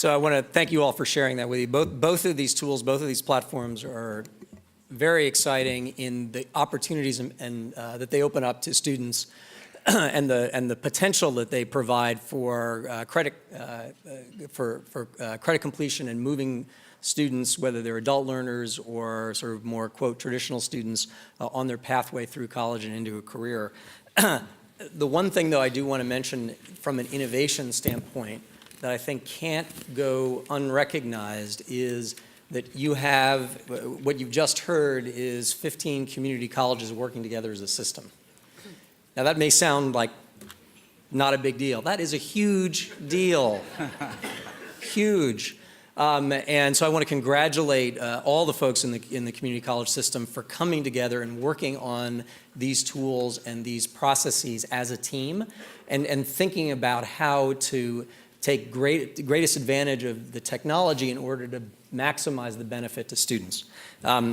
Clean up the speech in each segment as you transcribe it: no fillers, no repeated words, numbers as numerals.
So I want to thank you all for sharing that with you. Both of these tools, both of these platforms are very exciting in the opportunities and that they open up to students and the potential that they provide for credit completion and moving students, whether they're adult learners or sort of more, quote, traditional students on their pathway through college and into a career. The one thing, though, I do want to mention from an innovation standpoint that I think can't go unrecognized is that you have, what you've just heard is 15 community colleges working together as a system. Now that may sound like not a big deal. That is a huge deal, huge. And so I want to congratulate all the folks in the community college system for coming together and working on these tools and these processes as a team and thinking about how to take greatest advantage of the technology in order to maximize the benefit to students.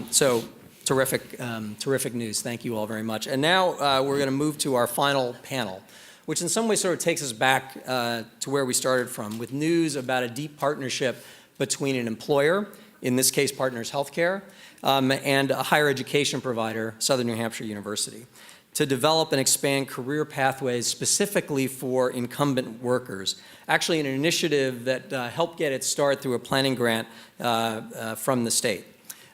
So terrific news. Thank you all very much. And now we're going to move to our final panel, which in some ways sort of takes us back to where we started from, with news about a deep partnership between an employer, in this case Partners Healthcare, and a higher education provider, Southern New Hampshire University, to develop and expand career pathways specifically for incumbent workers. Actually an initiative that helped get its start through a planning grant from the state.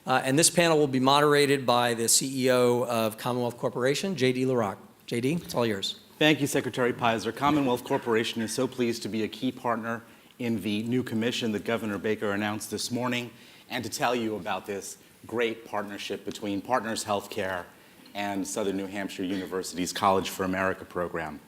And this panel will be moderated by the CEO of Commonwealth Corporation, J.D. LaRock. J.D., it's all yours. Thank you, Secretary Pizer. Commonwealth Corporation is so pleased to be a key partner in the new commission that Governor Baker announced this morning, and to tell you about this great partnership between Partners Healthcare and Southern New Hampshire University's College for America program.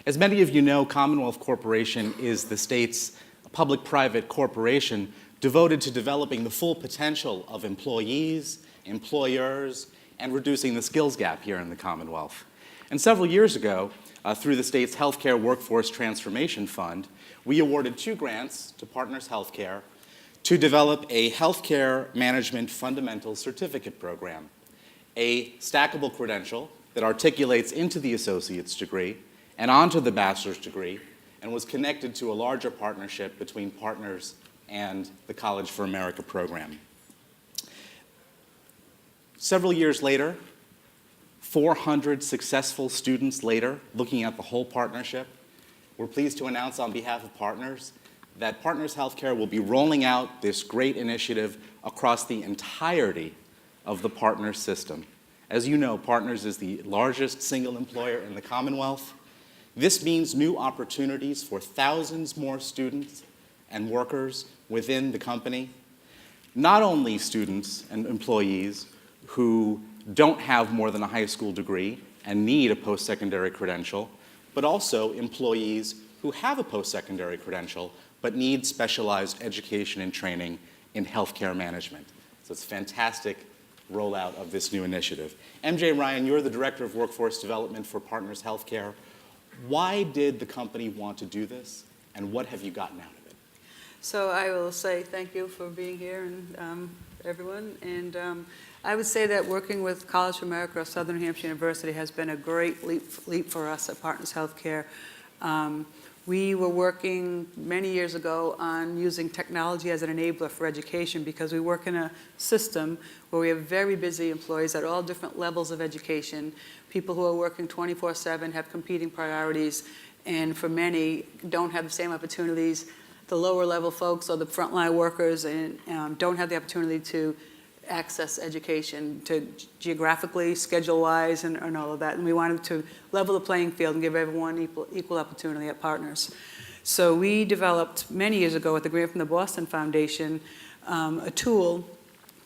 As many of you know, Commonwealth Corporation is the state's public-private corporation devoted to developing the full potential of employees, employers, and reducing the skills gap here in the Commonwealth. And several years ago, through the state's Healthcare Workforce Transformation Fund, we awarded 2 grants to Partners Healthcare to develop a healthcare management fundamental certificate program, a stackable credential that articulates into the associate's degree and onto the bachelor's degree, and was connected to a larger partnership between Partners and the College for America program. Several years later, 400 successful students later, looking at the whole partnership, we're pleased to announce on behalf of Partners that Partners Healthcare will be rolling out this great initiative across the entirety of the Partners system. As you know, Partners is the largest single employer in the Commonwealth. This means new opportunities for thousands more students and workers within the company. Not only students and employees who don't have more than a high school degree and need a post-secondary credential, but also employees who have a post-secondary credential but need specialized education and training in healthcare management. So it's a fantastic rollout of this new initiative. MJ Ryan, you're the Director of Workforce Development for Partners Healthcare. Why did the company want to do this, and what have you gotten out of it? So I will say thank you for being here, and everyone. And I would say that working with College for America or Southern New Hampshire University has been a great leap for us at Partners Healthcare. We were working many years ago on using technology as an enabler for education, because we work in a system where we have very busy employees at all different levels of education, people who are working 24/7, have competing priorities, and for many don't have the same opportunities. The lower level folks or the frontline workers and don't have the opportunity to access education, to geographically, schedule-wise, and all of that. And we wanted to level the playing field and give everyone equal opportunity at Partners. So we developed many years ago with the grant from the Boston Foundation a tool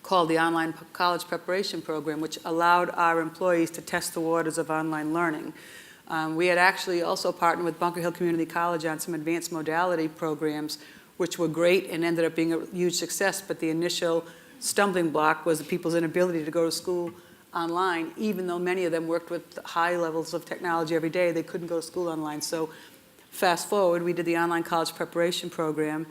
called the Online College Preparation Program, which allowed our employees to test the waters of online learning. We had actually also partnered with Bunker Hill Community College on some advanced modality programs, which were great and ended up being a huge success, but the initial stumbling block was the people's inability to go to school online. Even though many of them worked with high levels of technology every day, they couldn't go to school online. So fast forward, we did the Online College Preparation Program.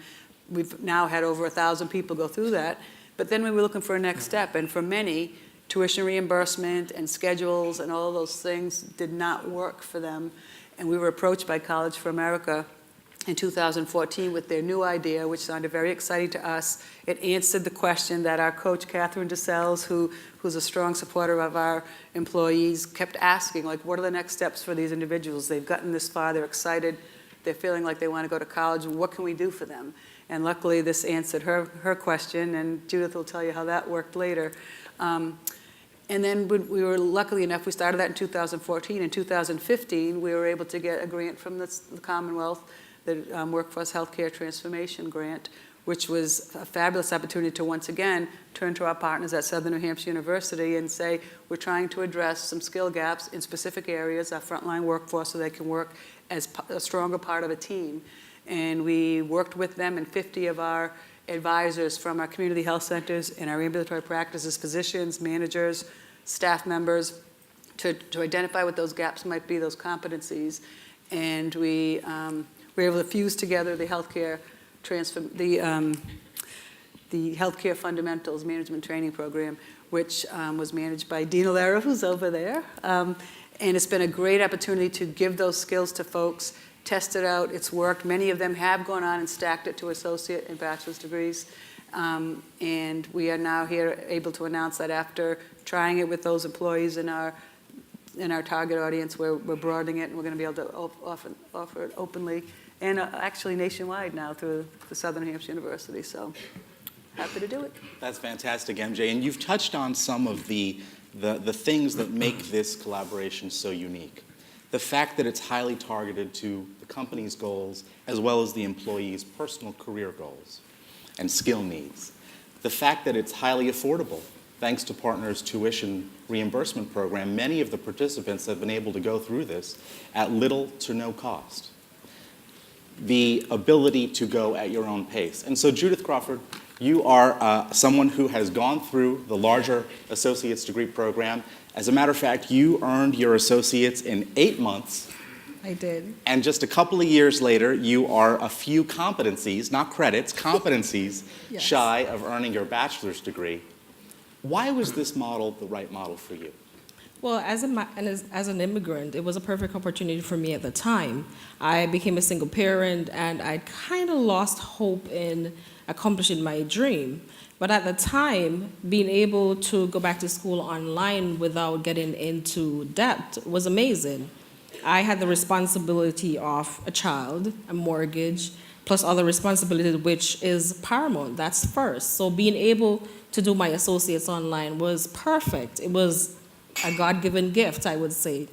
We've now had over 1,000 people go through that. But then we were looking for a next step, and for many, tuition reimbursement and schedules and all of those things did not work for them. And we were approached by College for America in 2014 with their new idea, which sounded very exciting to us. It answered the question that our coach, Catherine DeSells, who's a strong supporter of our employees, kept asking, like, what are the next steps for these individuals? They've gotten this far, they're excited, they're feeling like they want to go to college, what can we do for them? And luckily, this answered her question, and Judith will tell you how that worked later. And then we were luckily enough, we started that in 2014. In 2015, we were able to get a grant from the Commonwealth, the Workforce Healthcare Transformation Grant, which was a fabulous opportunity to once again turn to our partners at Southern New Hampshire University and say, we're trying to address some skill gaps in specific areas, our frontline workforce, so they can work as a stronger part of a team. And we worked with them, and 50 of our advisors from our community health centers and our ambulatory practices, physicians, managers, staff members, to identify what those gaps might be, those competencies. And we were able to fuse together the healthcare the healthcare fundamentals management training program, which was managed by Dina Lara, who's over there. And it's been a great opportunity to give those skills to folks, test it out, it's worked. Many of them have gone on and stacked it to associate and bachelor's degrees. And we are now here able to announce that after trying it with those employees in our target audience, we're broadening it, and we're going to be able to offer it openly and actually nationwide now through the Southern Hampshire University. So happy to do it. That's fantastic, MJ. And you've touched on some of the things that make this collaboration so unique. The fact that it's highly targeted to the company's goals as well as the employee's personal career goals and skill needs. The fact that it's highly affordable. Thanks to Partners' tuition reimbursement program, many of the participants have been able to go through this at little to no cost. The ability to go at your own pace. And so, Judith Crawford, you are someone who has gone through the larger associate's degree program. As a matter of fact, you earned your associate's in 8 months. I did. And just a couple of years later, you are a few competencies, not credits, competencies Yes. shy of earning your bachelor's degree. Why was this model the right model for you? Well, as an immigrant, it was a perfect opportunity for me at the time. I became a single parent, and I kind of lost hope in accomplishing my dream. But at the time, being able to go back to school online without getting into debt was amazing. I had the responsibility of a child, a mortgage, plus other responsibilities, which is paramount. That's first. So being able to do my associates online was perfect. It was a God-given gift, I would say.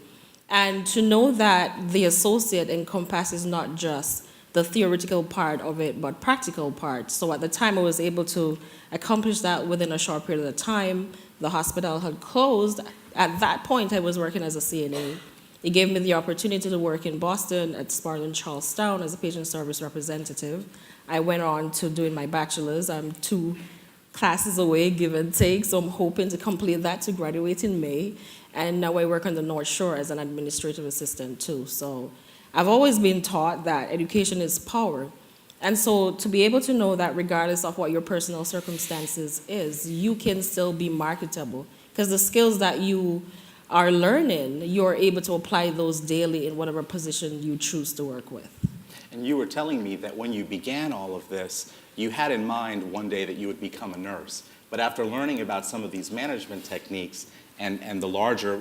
And to know that the associate encompasses not just the theoretical part of it, but practical part. So at the time, I was able to accomplish that within a short period of time. The hospital had closed. At that point, I was working as a CNA. It gave me the opportunity to work in Boston at Spartan Charlestown as a patient service representative. I went on to doing my bachelor's. I'm 2 classes away, give and take, so I'm hoping to complete that to graduate in May. And now I work on the North Shore as an administrative assistant too. So I've always been taught that education is power. And so to be able to know that regardless of what your personal circumstances is, you can still be marketable. Because the skills that you are learning, you're able to apply those daily in whatever position you choose to work with. And you were telling me that when you began all of this, you had in mind one day that you would become a nurse. But after learning about some of these management techniques and the larger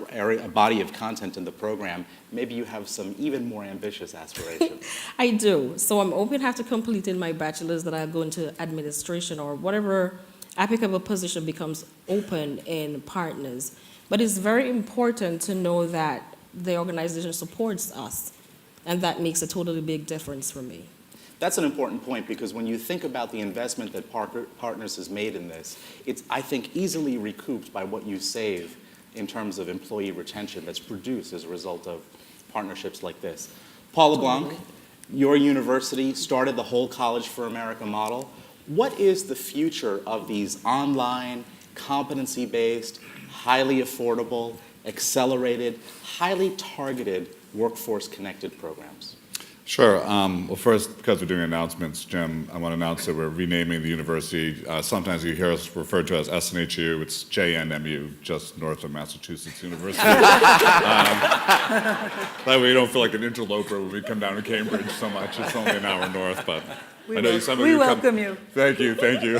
body of content in the program, maybe you have some even more ambitious aspirations. I do. So I'm hoping after completing my bachelor's that I'll go into administration or whatever applicable position becomes open in Partners. But it's very important to know that the organization supports us, and that makes a totally big difference for me. That's an important point, because when you think about the investment that Partners has made in this, it's, I think, easily recouped by what you save in terms of employee retention that's produced as a result of partnerships like this. Paula Blanc, your university started the whole College for America model. What is the future of these online, competency-based, highly affordable, accelerated, highly targeted, workforce-connected programs? Sure. Well, first, because we're doing announcements, Jim, I want to announce that we're renaming the university. Sometimes you hear us referred to as SNHU. It's JNMU, just north of Massachusetts University. That way you don't feel like an interloper when we come down to Cambridge so much. It's only an hour north, but I know some of you welcome you. Thank you, thank you.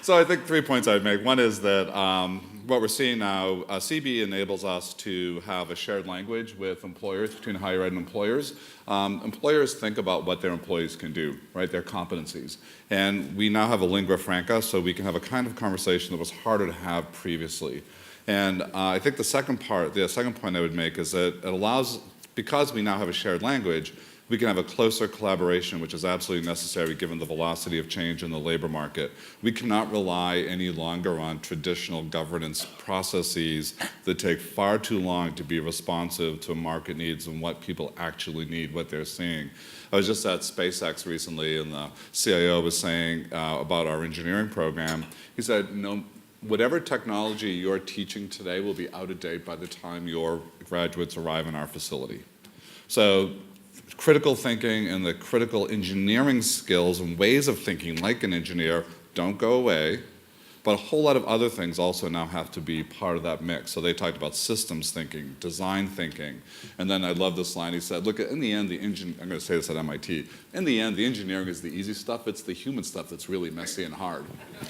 So I think 3 points I'd make. One is that what we're seeing now, CB enables us to have a shared language with employers, between higher ed and employers. Employers think about what their employees can do, right, their competencies. And we now have a lingua franca, so we can have a kind of conversation that was harder to have previously. And I think the second point I would make is that it allows, because we now have a shared language, we can have a closer collaboration, which is absolutely necessary given the velocity of change in the labor market. We cannot rely any longer on traditional governance processes that take far too long to be responsive to market needs and what people actually need, what they're seeing. I was just at SpaceX recently, and the CIO was saying about our engineering program. He said, no, whatever technology you're teaching today will be out of date by the time your graduates arrive in our facility. So critical thinking and the critical engineering skills and ways of thinking like an engineer don't go away, but a whole lot of other things also now have to be part of that mix. So they talked about systems thinking, design thinking, and then I love this line, he said, look, in the end, I'm going to say this at MIT, in the end, the engineering is the easy stuff, it's the human stuff that's really messy and hard.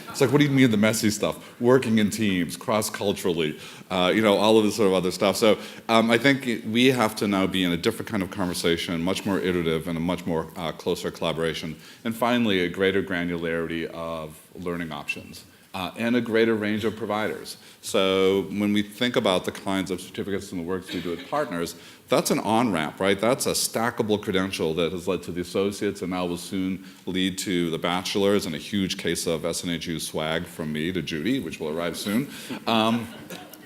It's like, what do you mean the messy stuff? Working in teams, cross-culturally, all of this sort of other stuff. So I think we have to now be in a different kind of conversation, much more iterative and a much more closer collaboration. And finally, a greater granularity of learning options. And a greater range of providers. So when we think about the kinds of certificates and the works we do with partners, that's an on-ramp, right? That's a stackable credential that has led to the associates and now will soon lead to the bachelors, and a huge case of SNHU swag from me to Judy, which will arrive soon, a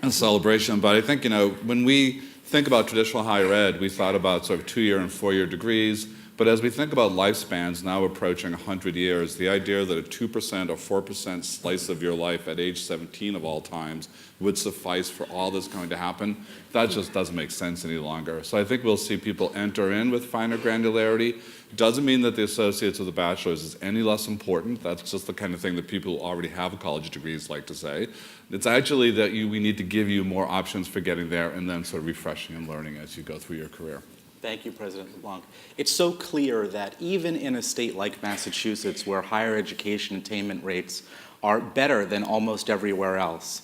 celebration. But I think, when we think about traditional higher ed, we thought about sort of 2-year and 4-year degrees. But as we think about lifespans now approaching 100 years, the idea that a 2% or 4% slice of your life at age 17 of all times would suffice for all that's going to happen, that just doesn't make sense any longer. So I think we'll see people enter in with finer granularity. Doesn't mean that the associates or the bachelors is any less important. That's just the kind of thing that people who already have college degrees like to say. It's actually that we need to give you more options for getting there and then sort of refreshing and learning as you go through your career. Thank you, President Blanc. It's so clear that even in a state like Massachusetts, where higher education attainment rates are better than almost everywhere else,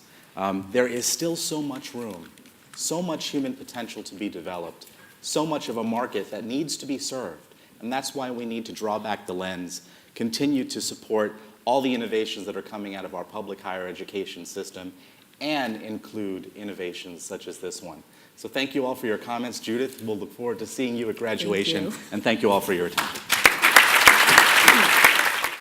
there is still so much room, so much human potential to be developed, so much of a market that needs to be served. And that's why we need to draw back the lens, continue to support all the innovations that are coming out of our public higher education system, and include innovations such as this one. So thank you all for your comments. Judith, we'll look forward to seeing you at graduation. Thank you. And thank you all for your attention.